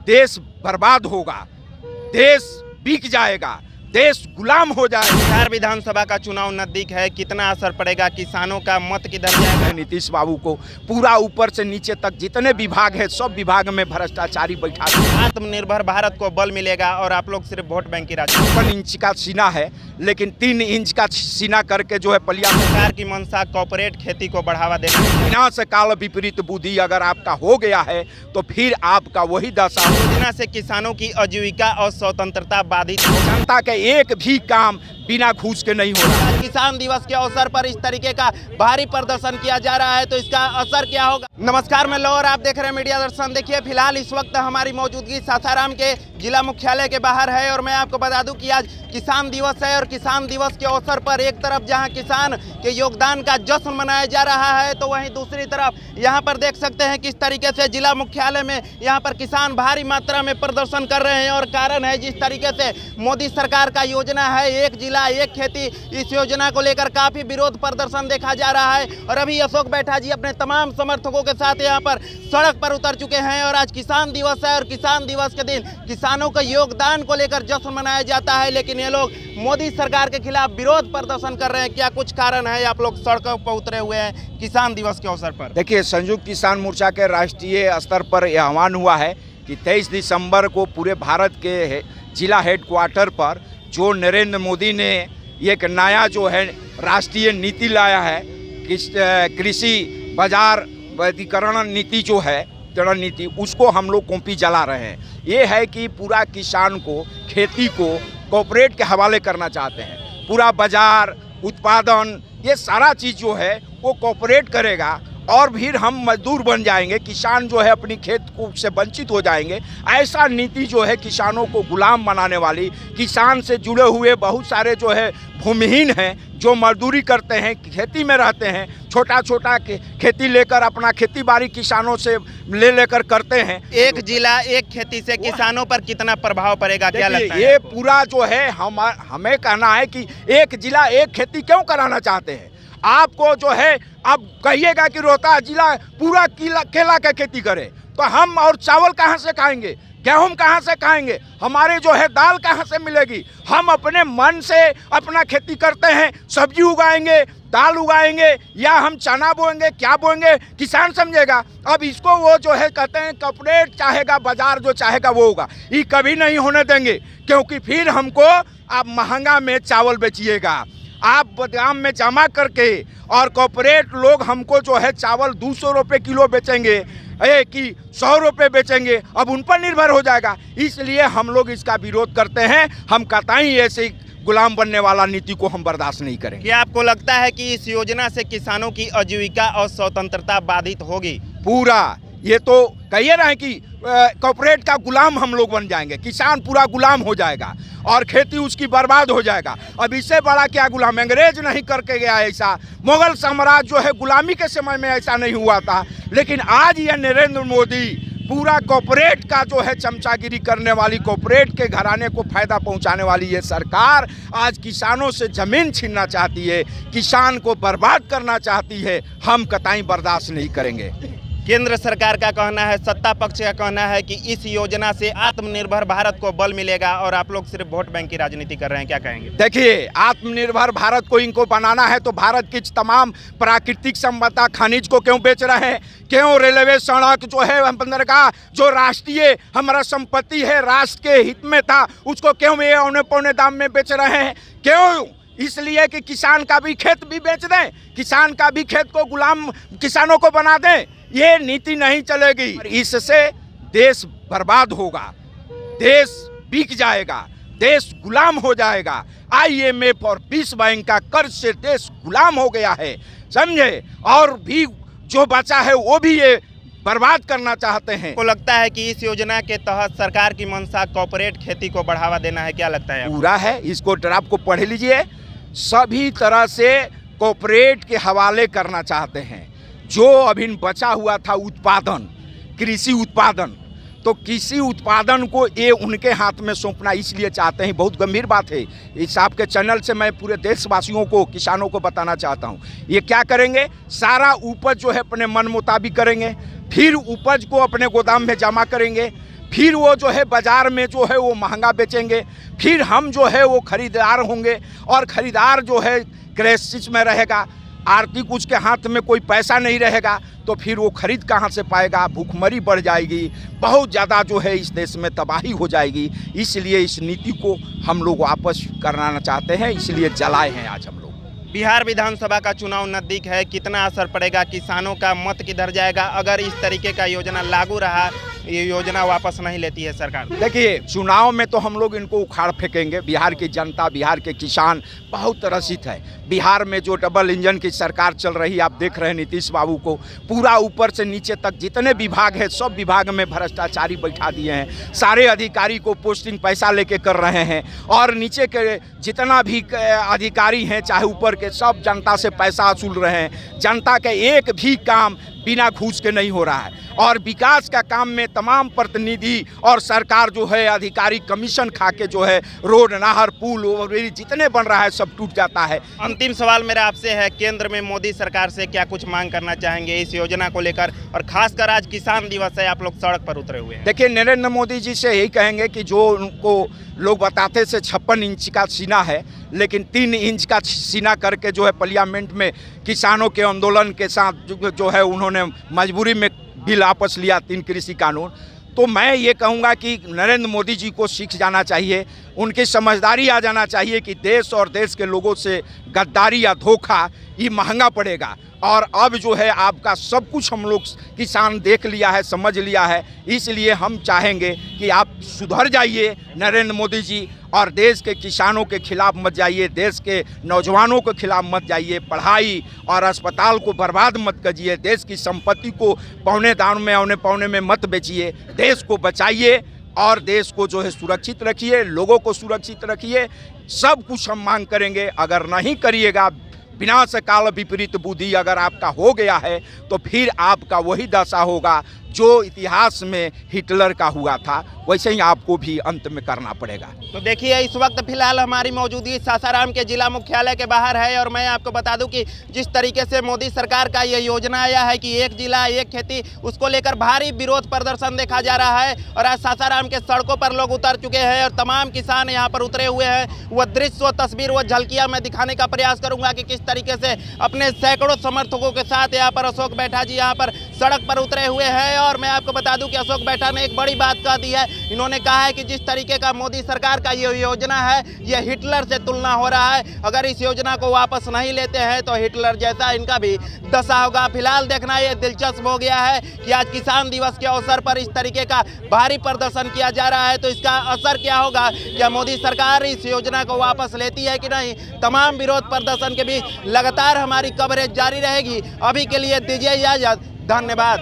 देश बर्बाद होगा, देश बिक जाएगा, देश गुलाम हो जाएगा। बिहार विधानसभा का चुनाव नजदीक है, कितना असर पड़ेगा, किसानों का मत किधर जाएगा? नीतीश बाबू को पूरा ऊपर से नीचे तक जितने विभाग है सब विभाग में भ्रष्टाचारी बैठा दिया। आत्मनिर्भर भारत को बल मिलेगा और आप लोग सिर्फ वोट बैंक की राजनीति। 55 इंच का सीना है लेकिन 3 इंच का सीना करके जो है पलिया। सरकार की मंशा कॉर्पोरेट खेती को बढ़ावा देना। बिना से काल विपरीत बुद्धि अगर आपका हो गया है तो फिर आपका वही दशा। योजना से किसानों की आजीविका और स्वतंत्रता बाधित हो। जनता के एक भी काम बिना घूस के नहीं हो रहा। किसान दिवस के अवसर पर इस तरीके का भारी प्रदर्शन किया जा रहा है तो इसका असर क्या होगा? नमस्कार, मैं लौर, आप देख रहे हैं मीडिया दर्शन। देखिए, फिलहाल इस वक्त हमारी मौजूदगी सासाराम के जिला मुख्यालय के बाहर है और मैं आपको बता दूं कि आज किसान दिवस है और किसान दिवस के अवसर पर एक तरफ जहां किसान के योगदान का जश्न मनाया जा रहा है तो वहीं दूसरी तरफ यहां पर देख सकते हैं किस तरीके से जिला मुख्यालय में यहां पर किसान भारी मात्रा में प्रदर्शन कर रहे हैं। और कारण है जिस तरीके से मोदी सरकार का योजना है एक जिला एक खेती, इस योजना को लेकर काफी विरोध प्रदर्शन देखा जा रहा है। और अभी अशोक बैठा जी अपने तमाम समर्थकों के साथ यहाँ पर सड़क पर उतर चुके हैं और आज किसान दिवस है और किसान दिवस के दिन किसानों के योगदान को लेकर जश्न मनाया जाता है, लेकिन ये लोग मोदी सरकार के खिलाफ विरोध प्रदर्शन कर रहे हैं। क्या कुछ कारण है आप लोग सड़कों पर उतरे हुए हैं किसान दिवस के अवसर पर? देखिए, संयुक्त किसान मोर्चा के राष्ट्रीय स्तर पर यह आह्वान हुआ है कि 23 दिसंबर को पूरे भारत के जिला हेडक्वार्टर पर जो नरेंद्र मोदी ने एक नया जो है राष्ट्रीय नीति लाया है, कृषि बाजार वर्गीकरण नीति जो है रणनीति, उसको हम लोग कॉपी जला रहे हैं। ये है कि पूरा किसान को खेती को कॉर्पोरेट के हवाले करना चाहते हैं। पूरा बाजार उत्पादन ये सारा चीज़ जो है वो कॉर्पोरेट करेगा और फिर हम मजदूर बन जाएंगे, किसान जो है अपनी खेत को से वंचित हो जाएंगे। ऐसा नीति जो है किसानों को गुलाम बनाने वाली, किसान से जुड़े हुए बहुत सारे जो है भूमिहीन हैं जो मजदूरी करते हैं, खेती में रहते हैं, छोटा छोटा खेती लेकर अपना खेती बाड़ी किसानों से लेकर करते हैं। एक जिला एक खेती से किसानों पर कितना प्रभाव पड़ेगा, क्या लगता है? ये पूरा जो है हमें कहना है कि एक जिला एक खेती क्यों कराना चाहते हैं? आपको जो है आप कहिएगा कि रोहतास जिला पूरा केला का खेती करे तो हम और चावल कहाँ से खाएंगे, गेहूं कहाँ से खाएंगे, हमारे जो है दाल कहाँ से मिलेगी? हम अपने मन से अपना खेती करते हैं, सब्जी उगाएंगे, दाल उगाएंगे या हम चना बोएंगे, क्या बोएंगे किसान समझेगा। अब इसको वो जो है कहते हैं कॉर्पोरेट चाहेगा, बाजार जो चाहेगा वो होगा। ये कभी नहीं होने देंगे क्योंकि फिर हमको आप महंगा में चावल बेचिएगा, आप बादाम में जमा करके और कॉर्पोरेट लोग हमको जो है चावल 200 रुपये किलो बेचेंगे कि 100 रुपये बेचेंगे, अब उन पर निर्भर हो जाएगा। इसलिए हम लोग इसका विरोध करते हैं। हम कतई ऐसे गुलाम बनने वाला नीति को हम बर्दाश्त नहीं करेंगे। क्या आपको लगता है कि इस योजना से किसानों की आजीविका और स्वतंत्रता बाधित होगी? पूरा ये तो कहिए रहे कि कॉर्पोरेट का गुलाम हम लोग बन जाएंगे, किसान पूरा गुलाम हो जाएगा और खेती उसकी बर्बाद हो जाएगा। अब इससे बड़ा क्या गुलाम? अंग्रेज नहीं करके गया ऐसा, मुगल साम्राज्य जो है गुलामी के समय में ऐसा नहीं हुआ था, लेकिन आज ये नरेंद्र मोदी पूरा कॉर्पोरेट का जो है चमचागिरी करने वाली, कॉर्पोरेट के घराने को फायदा पहुंचाने वाली ये सरकार आज किसानों से जमीन छीनना चाहती है, किसान को बर्बाद करना चाहती है। हम कतई बर्दाश्त नहीं करेंगे। केंद्र सरकार का कहना है, सत्ता पक्ष का कहना है कि इस योजना से आत्मनिर्भर भारत को बल मिलेगा और आप लोग सिर्फ वोट बैंक की राजनीति कर रहे हैं, क्या कहेंगे? देखिए, आत्मनिर्भर भारत को इनको बनाना है तो भारत की तमाम प्राकृतिक संपदा खनिज को क्यों बेच रहे हैं? क्यों रेलवे सड़क जो है बंदरगाह जो राष्ट्रीय हमारा संपत्ति है, राष्ट्र के हित में था, उसको क्यों ये औने पौने दाम में बेच रहे हैं? क्यों? इसलिए कि किसान का भी खेत भी बेच दें, किसान का भी खेत को गुलाम किसानों को बना दें। ये नीति नहीं चलेगी। इससे देश बर्बाद होगा, देश बिक जाएगा, देश गुलाम हो जाएगा। IMF और विश्व बैंक का कर्ज से देश गुलाम हो गया है, समझे? और भी जो बचा है वो भी ये बर्बाद करना चाहते हैं। को लगता है कि इस योजना के तहत सरकार की मंशा कॉर्पोरेट खेती को बढ़ावा देना है, क्या लगता है? पूरा है, इसको ड्राफ्ट को पढ़ लीजिए। सभी तरह से कॉर्पोरेट के हवाले करना चाहते हैं। जो अभी बचा हुआ था उत्पादन, कृषि उत्पादन, तो कृषि उत्पादन को ये उनके हाथ में सौंपना इसलिए चाहते हैं। बहुत गंभीर बात है। इस आपके चैनल से मैं पूरे देशवासियों को, किसानों को बताना चाहता हूँ। ये क्या करेंगे? सारा उपज जो है अपने मन मुताबिक करेंगे, फिर उपज को अपने गोदाम में जमा करेंगे, फिर वो जो है बाज़ार में जो है वो महंगा बेचेंगे, फिर हम जो है वो खरीदार होंगे और ख़रीदार जो है क्राइसिस में रहेगा, आर्थिक उसके हाथ में कोई पैसा नहीं रहेगा, तो फिर वो खरीद कहाँ से पाएगा, भूखमरी बढ़ जाएगी, बहुत ज़्यादा जो है इस देश में तबाही हो जाएगी। इसलिए इस नीति को हम लोग वापस कराना चाहते हैं, इसलिए जलाए हैं आज हम लोग। बिहार विधानसभा का चुनाव नज़दीक है, कितना असर पड़ेगा, किसानों का मत किधर जाएगा अगर इस तरीके का योजना लागू रहा, ये योजना वापस नहीं लेती है सरकार? देखिए, चुनाव में तो हम लोग इनको उखाड़ फेंकेंगे। बिहार की जनता, बिहार के किसान बहुत त्रसित है। बिहार में जो डबल इंजन की सरकार चल रही है, आप देख रहे हैं नीतीश बाबू को, पूरा ऊपर से नीचे तक जितने विभाग हैं सब विभाग में भ्रष्टाचारी बैठा दिए हैं। सारे अधिकारी को पोस्टिंग पैसा लेके कर रहे हैं और नीचे के जितना भी अधिकारी हैं चाहे ऊपर के, सब जनता से पैसा वसूल रहे हैं। जनता के एक भी काम बिना घूस के नहीं हो रहा है और विकास का काम में तमाम प्रतिनिधि और सरकार जो है अधिकारी कमीशन खा के जो है रोड, नहर, पुल ओवर जितने बन रहा है सब टूट जाता है। अंतिम सवाल मेरा आपसे है, केंद्र में मोदी सरकार से क्या कुछ मांग करना चाहेंगे इस योजना को लेकर, और खासकर आज किसान दिवस है, आप लोग सड़क पर उतरे हुए हैं? देखिए, नरेंद्र मोदी जी से यही कहेंगे कि जो उनको लोग बताते से 56 इंच का सीना है, लेकिन 3 इंच का सीना करके जो है पार्लियामेंट में किसानों के आंदोलन के साथ जो है उन्होंने मजबूरी में बिल वापस लिया, 3 कृषि कानून। तो मैं ये कहूँगा कि नरेंद्र मोदी जी को सीख जाना चाहिए, उनकी समझदारी आ जाना चाहिए कि देश और देश के लोगों से गद्दारी या धोखा ये महंगा पड़ेगा। और अब जो है आपका सब कुछ हम लोग किसान देख लिया है, समझ लिया है, इसलिए हम चाहेंगे कि आप सुधर जाइए नरेंद्र मोदी जी, और देश के किसानों के खिलाफ मत जाइए, देश के नौजवानों के खिलाफ मत जाइए, पढ़ाई और अस्पताल को बर्बाद मत कीजिए, देश की संपत्ति को पौने दाम में औने पौने में मत बेचिए, देश को बचाइए और देश को जो है सुरक्षित रखिए, लोगों को सुरक्षित रखिए। सब कुछ हम मांग करेंगे। अगर नहीं करिएगा, विनाश काल विपरीत बुद्धि अगर आपका हो गया है तो फिर आपका वही दशा होगा जो इतिहास में हिटलर का हुआ था, वैसे ही आपको भी अंत में करना पड़ेगा। तो देखिए, इस वक्त फिलहाल हमारी मौजूदगी सासाराम के जिला मुख्यालय के बाहर है और मैं आपको बता दूं कि जिस तरीके से मोदी सरकार का ये योजना आया है कि एक जिला एक खेती, उसको लेकर भारी विरोध प्रदर्शन देखा जा रहा है और आज सासाराम के सड़कों पर लोग उतर चुके हैं और तमाम किसान यहाँ पर उतरे हुए हैं। वह दृश्य, वह तस्वीर, वह झलकियाँ मैं दिखाने का प्रयास करूँगा कि किस तरीके से अपने सैकड़ों समर्थकों के साथ यहाँ पर अशोक बैठा जी यहाँ पर सड़क पर उतरे हुए हैं। और मैं आपको बता दूं कि अशोक बैठा ने एक बड़ी बात कह दी है। इन्होंने कहा है कि जिस तरीके का मोदी सरकार का ये योजना है, ये हिटलर से तुलना हो रहा है। अगर इस योजना को वापस नहीं लेते हैं तो हिटलर जैसा इनका भी दशा होगा। फिलहाल देखना ये दिलचस्प हो गया है कि आज किसान दिवस के अवसर पर इस तरीके का भारी प्रदर्शन किया जा रहा है, तो इसका असर क्या होगा, क्या मोदी सरकार इस योजना को वापस लेती है कि नहीं। तमाम विरोध प्रदर्शन के बीच लगातार हमारी कवरेज जारी रहेगी। अभी के लिए दीजिए इजाजत, धन्यवाद।